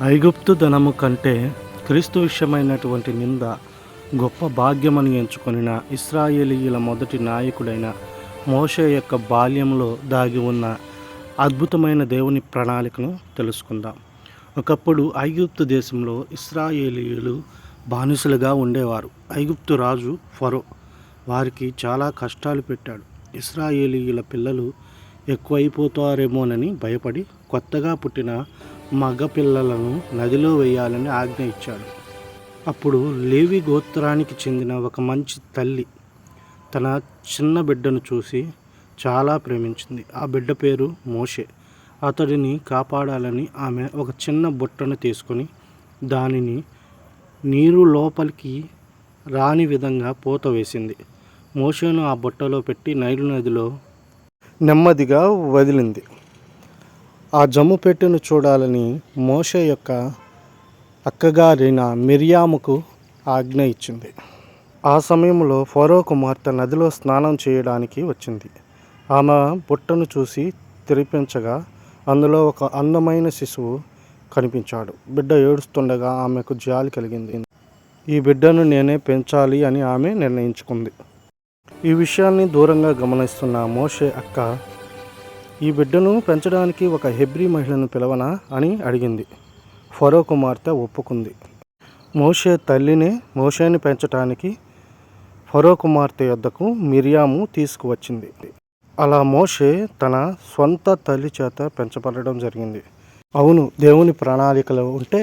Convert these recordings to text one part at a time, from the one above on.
ఐగుప్తు ధనము కంటే క్రీస్తు విషయమైనటువంటి నింద గొప్ప భాగ్యమని ఎంచుకొనిన ఇశ్రాయేలీయుల మొదటి నాయకుడైన మోషే యొక్క బాల్యంలో దాగి ఉన్న అద్భుతమైన దేవుని ప్రణాళికను తెలుసుకుందాం. ఒకప్పుడు ఐగుప్తు దేశంలో ఇశ్రాయేలీయులు బానిసలుగా ఉండేవారు. ఐగుప్తు రాజు ఫరో వారికి చాలా కష్టాలు పెట్టాడు. ఇశ్రాయేలీయుల పిల్లలు ఎక్కువైపోతారేమోనని భయపడి కొత్తగా పుట్టిన మగ పిల్లలను నదిలో వేయాలని ఆజ్ఞ ఇచ్చాడు. అప్పుడు లేవి గోత్రానికి చెందిన ఒక మంచి తల్లి తన చిన్న బిడ్డను చూసి చాలా ప్రేమించింది. ఆ బిడ్డ పేరు మోషే. అతడిని కాపాడాలని ఆమె ఒక చిన్న బుట్టను తీసుకొని దానిని నీరు లోపలికి రాని విధంగా పూత వేసింది. మోషేను ఆ బుట్టలో పెట్టి నైలు నదిలో నెమ్మదిగా వదిలింది. ఆ జమ్ము పెట్టెను చూడాలని మోషే యొక్క అక్కగారైన మిర్యాముకు ఆజ్ఞ ఇచ్చింది. ఆ సమయంలో ఫరో కుమార్తె నదిలో స్నానం చేయడానికి వచ్చింది. ఆమె బుట్టను చూసి తెరిపించగా అందులో ఒక అందమైన శిశువు కనిపించాడు. బిడ్డ ఏడుస్తుండగా ఆమెకు జాలి కలిగింది. ఈ బిడ్డను నేనే పెంచాలి అని ఆమె నిర్ణయించుకుంది. ఈ విషయాన్ని దూరంగా గమనిస్తున్న మోషే అక్క ఈ బిడ్డను పెంచడానికి ఒక హెబ్రీ మహిళను పిలవనా అని అడిగింది. ఫరో కుమార్తె ఒప్పుకుంది. మోషే తల్లిని మోషేని పెంచడానికి ఫరో కుమార్తె యొద్దకు మిర్యాము తీసుకువచ్చింది. అలా మోషే తన సొంత తల్లి చేత పెంచబడడం జరిగింది. అవును, దేవుని ప్రణాళికలు ఉంటే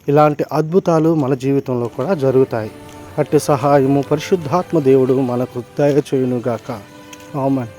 ఇలాంటి అద్భుతాలు మన జీవితంలో కూడా జరుగుతాయి. అట్టి సహాయము పరిశుద్ధాత్మ దేవుడు మనకు దయచేయునుగాక. ఆమేన్.